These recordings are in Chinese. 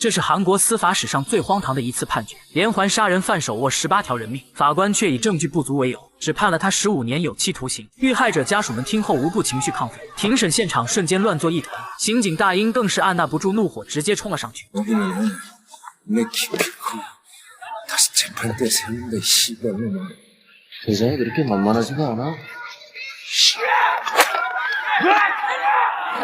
这是韩国司法史上最荒唐的一次判决，连环杀人犯手握18条人命，法官却以证据不足为由，只判了他15年有期徒刑。遇害者家属们听后无不情绪亢奋，庭审现场瞬间乱作一团，刑警大英更是按捺不住怒火，直接冲了上去。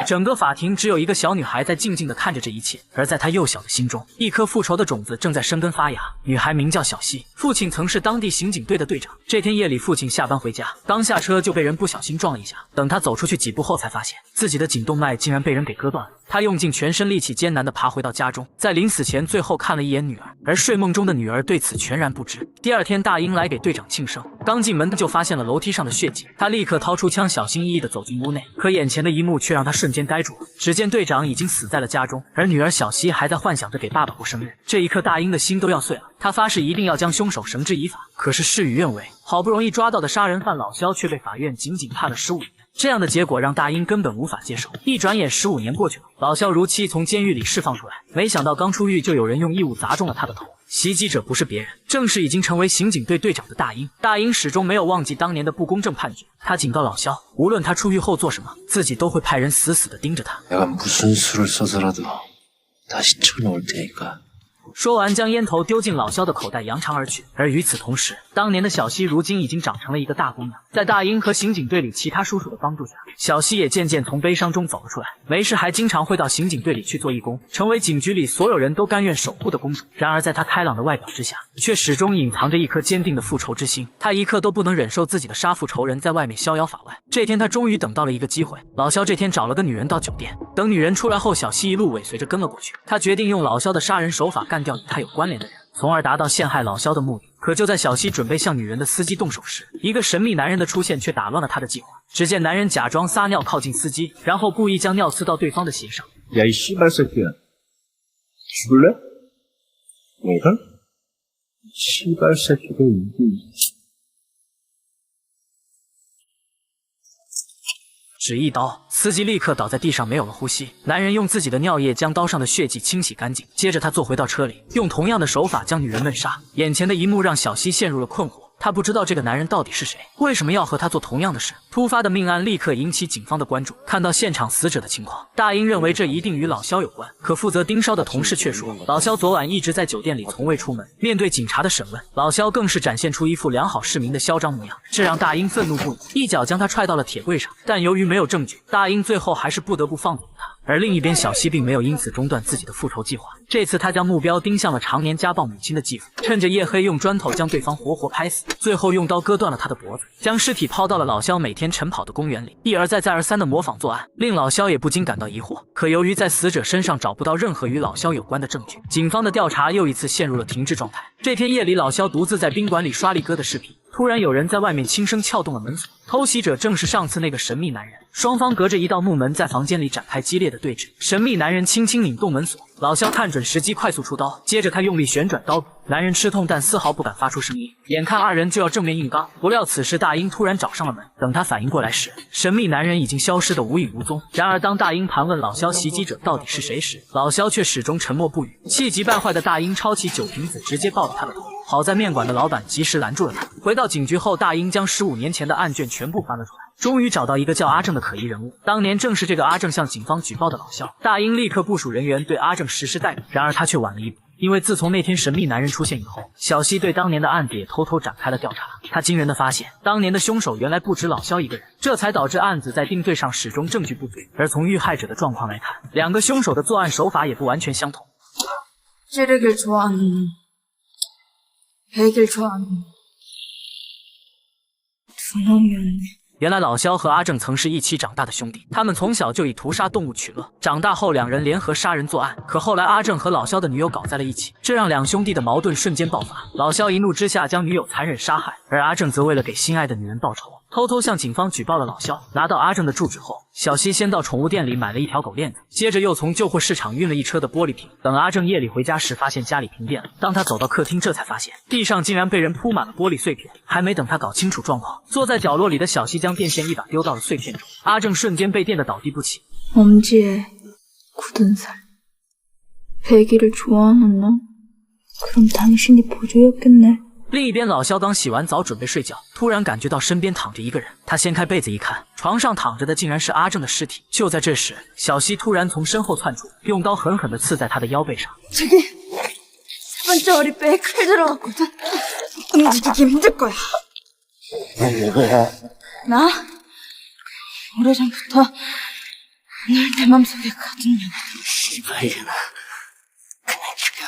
整个法庭只有一个小女孩在静静地看着这一切，而在她幼小的心中，一颗复仇的种子正在生根发芽。女孩名叫小希，父亲曾是当地刑警队的队长。这天夜里，父亲下班回家，刚下车就被人不小心撞了一下。等他走出去几步后，才发现自己的颈动脉竟然被人给割断了。他用尽全身力气，艰难地爬回到家中，在临死前最后看了一眼女儿，而睡梦中的女儿对此全然不知。第二天，大英来给队长庆生，刚进门就发现了楼梯上的血迹，他立刻掏出枪，小心翼翼地走进屋内。可眼前的一幕却让他瞬间呆住了。只见队长已经死在了家中，而女儿小希还在幻想着给爸爸过生日。这一刻，大英的心都要碎了。他发誓一定要将凶手绳之以法。可是事与愿违，好不容易抓到的杀人犯老肖却被法院仅仅判了15年。这样的结果让大英根本无法接受。一转眼15年过去了，老肖如期从监狱里释放出来，没想到刚出狱就有人用异物砸中了他的头。袭击者不是别人，正是已经成为刑警队队长的大英。大英始终没有忘记当年的不公正判决，他警告老肖，无论他出狱后做什么，自己都会派人死死地盯着他。说完，将烟头丢进老肖的口袋，扬长而去。而与此同时，当年的小希如今已经长成了一个大姑娘，在大英和刑警队里其他叔叔的帮助下，小希也渐渐从悲伤中走了出来。没事还经常会到刑警队里去做义工，成为警局里所有人都甘愿守护的公主。然而在她开朗的外表之下，却始终隐藏着一颗坚定的复仇之心。她一刻都不能忍受自己的杀父仇人在外面逍遥法外。这天，她终于等到了一个机会。老肖这天找了个女人到酒店，等女人出来后，小希一路尾随着跟了过去。他决定用老肖的杀人手法干掉与他有关联的人，从而达到陷害老肖的目的。可就在小希准备向女人的司机动手时，一个神秘男人的出现却打乱了他的计划。只见男人假装撒尿靠近司机，然后故意将尿呲到对方的鞋上。야, 이 씨발 새끼야. 죽을래? 뭐가? 씨발 새끼가 이게. 只一刀，司机立刻倒在地上，没有了呼吸。男人用自己的尿液将刀上的血迹清洗干净，接着他坐回到车里，用同样的手法将女人闷杀。眼前的一幕让小希陷入了困惑，他不知道这个男人到底是谁，为什么要和他做同样的事。突发的命案立刻引起警方的关注。看到现场死者的情况，大英认为这一定与老肖有关。可负责盯梢的同事却说，老肖昨晚一直在酒店里，从未出门。面对警察的审问，老肖更是展现出一副良好市民的嚣张模样，这让大英愤怒不已，一脚将他踹到了铁柜上。但由于没有证据，大英最后还是不得不放走了他。而另一边，小希并没有因此中断自己的复仇计划。这次他将目标盯向了常年家暴母亲的继父，趁着夜黑用砖头将对方活活拍死，最后用刀割断了他的脖子，将尸体抛到了老肖每天晨跑的公园里，一而再再而三的模仿作案，令老肖也不禁感到疑惑。可由于在死者身上找不到任何与老肖有关的证据，警方的调查又一次陷入了停滞状态。这天夜里，老肖独自在宾馆里刷力哥的视频，突然有人在外面轻声撬动了门锁，偷袭者正是上次那个神秘男人。双方隔着一道木门在房间里展开激烈的对峙。神秘男人轻轻拧动门锁，老肖看准时机快速出刀，接着他用力旋转刀柄，男人吃痛但丝毫不敢发出声音。眼看二人就要正面硬刚，不料此时大英突然找上了门。等他反应过来时，神秘男人已经消失得无影无踪。然而当大英盘问老肖袭击者到底是谁时，老肖却始终沉默不语。气急败坏的大英抄起酒瓶子直接爆了他的头。好在面馆的老板及时拦住了他。回到警局后，大英将15年前的案卷全部翻了出来，终于找到一个叫阿正的可疑人物。当年正是这个阿正向警方举报的老肖。大英立刻部署人员对阿正实施逮捕，然而他却晚了一步。因为自从那天神秘男人出现以后，小希对当年的案子也偷偷展开了调查。他惊人的发现，当年的凶手原来不止老肖一个人，这才导致案子在定罪上始终证据不足。而从遇害者的状况来看，两个凶手的作案手法也不完全相同。찌르길 좋아하는 베길 좋아하는 두 놈이었네. 原来老肖和阿正曾是一起长大的兄弟，他们从小就以屠杀动物取乐，长大后两人联合杀人作案。可后来阿正和老肖的女友搞在了一起，这让两兄弟的矛盾瞬间爆发。老肖一怒之下将女友残忍杀害，而阿正则为了给心爱的女人报仇，偷偷向警方举报了老肖。拿到阿正的住址后，小希先到宠物店里买了一条狗链子，接着又从旧货市场运了一车的玻璃瓶。等阿正夜里回家时，发现家里停电了。当他走到客厅，这才发现地上竟然被人铺满了玻璃碎片。还没等他搞清楚状况，坐在角落里的小希将电线一把丢到了碎片中，阿正瞬间被电得倒地不起。엄지에 굳은 살. 배기를 좋아하는 나? 그럼 당신이 보조였겠네. 另一边，老肖刚洗完澡准备睡觉，突然感觉到身边躺着一个人。他掀开被子一看，床上躺着的竟然是阿正的尸体。就在这时，小西突然从身后窜出，用刀狠狠地刺在他的腰背上。 저기 세 번째 허리뼈에 칼 들어갔거든. 움직이기 힘들 거야. 누구야? 나? 오래전부터 늘 내 맘속에 가둔 년. 이발이나 그냥 죽여.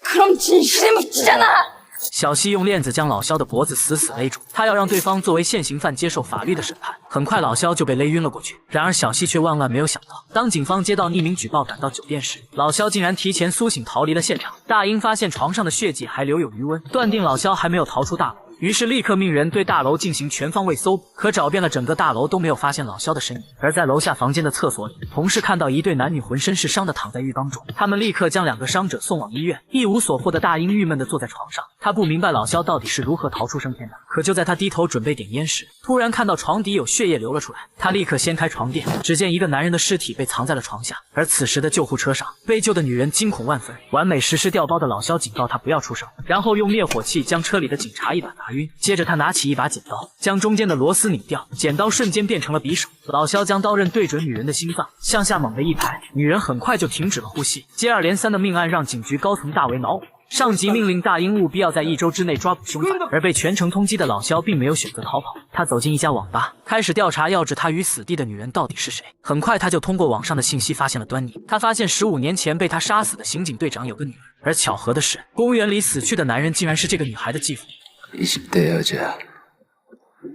그럼 진실이 묻히잖아. 小西用链子将老肖的脖子死死勒住，他要让对方作为现行犯接受法律的审判。很快，老肖就被勒晕了过去。然而，小西却万万没有想到，当警方接到匿名举报赶到酒店时，老肖竟然提前苏醒逃离了现场。大英发现床上的血迹还留有余温，断定老肖还没有逃出大楼。 于是立刻命人对大楼进行全方位搜捕，可找遍了整个大楼都没有发现老肖的身影。而在楼下房间的厕所里，同事看到一对男女浑身是伤的躺在浴缸中，他们立刻将2个伤者送往医院。一无所获的大英郁闷地坐在床上，他不明白老肖到底是如何逃出升天的。可就在他低头准备点烟时，突然看到床底有血液流了出来，他立刻掀开床垫，只见一个男人的尸体被藏在了床下。而此时的救护车上，被救的女人惊恐万分，完美实施调包的老肖警告她不要出声，然后用灭火器将车里的警察一把打晕，接着他拿起一把剪刀，将中间的螺丝拧掉，剪刀瞬间变成了匕首。老肖将刀刃对准女人的心脏，向下猛地一拍，女人很快就停止了呼吸。接二连三的命案让警局高层大为恼火，上级命令大英务必要在1周之内抓捕凶犯。而被全城通缉的老肖并没有选择逃跑，他走进一家网吧，开始调查要置他于死地的女人到底是谁。很快，他就通过网上的信息发现了端倪。他发现15年前被他杀死的刑警队长有个女儿，而巧合的是，公园里死去的男人竟然是这个女孩的继父。 20대 여자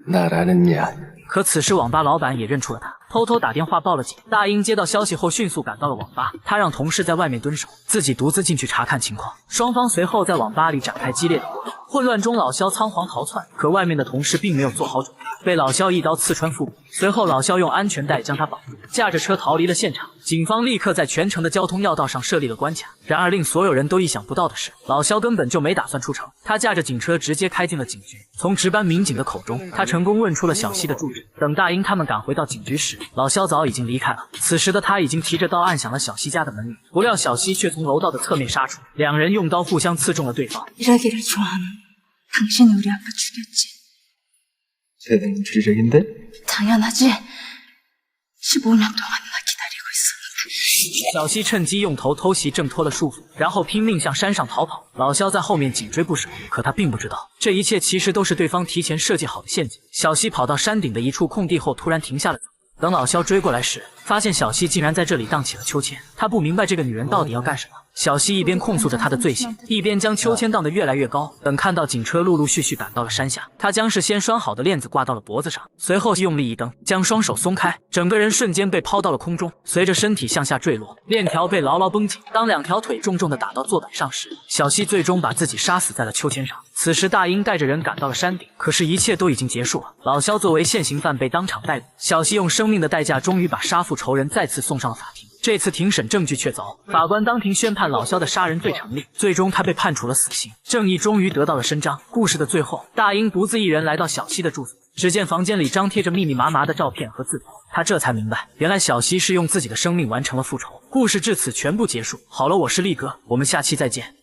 나라는 야. 可此时网吧老板也认出了他，偷偷打电话报了警。大英接到消息后迅速赶到了网吧，他让同事在外面蹲守，自己独自进去查看情况。双方随后在网吧里展开激烈的搏斗，混乱中老肖仓皇逃窜，可外面的同事并没有做好准备，被老肖一刀刺穿腹部。随后老肖用安全带将他绑住，驾着车逃离了现场。警方立刻在全城的交通要道上设立了关卡。然而令所有人都意想不到的是，老肖根本就没打算出城，他驾着警车直接开进了警局。从值班民警的口中，他成功问出了小西的住址。等大英他们赶回到警局时，老肖早已经离开了。此时的他已经提着刀按响了小西家的门铃，不料小西却从楼道的侧面杀出，两人用刀互相刺中了对方。 일하기를 좋아하는 당신이 우리 아빠 죽였지. 세대는 주적인데? 당연하지. 15년 동안 나 기다리고 있었는데. 小西趁机用头偷袭挣脱了束缚，然后拼命向山上逃跑。老肖在后面紧追不舍，可他并不知道，这一切其实都是对方提前设计好的陷阱。小西跑到山顶的一处空地后，突然停下了脚。等老肖追过来时，发现小西竟然在这里荡起了秋千。他不明白这个女人到底要干什么。小西一边控诉着她的罪行，一边将秋千荡得越来越高。等看到警车陆陆续续赶到了山下，他将事先拴好的链子挂到了脖子上，随后用力一蹬，将双手松开，整个人瞬间被抛到了空中。随着身体向下坠落，链条被牢牢绷紧。当2条腿重重地打到坐板上时，小西最终把自己杀死在了秋千上。此时大英带着人赶到了山顶，可是一切都已经结束了。老肖作为现行犯被当场逮捕，小西用生命的代价终于把杀父仇人再次送上了法庭。这次庭审证据确凿，法官当庭宣判老肖的杀人罪成立，最终他被判处了死刑，正义终于得到了伸张。故事的最后，大英独自一人来到小西的住所，只见房间里张贴着密密麻麻的照片和字条，他这才明白，原来小西是用自己的生命完成了复仇。故事至此全部结束。好了，我是力哥，我们下期再见。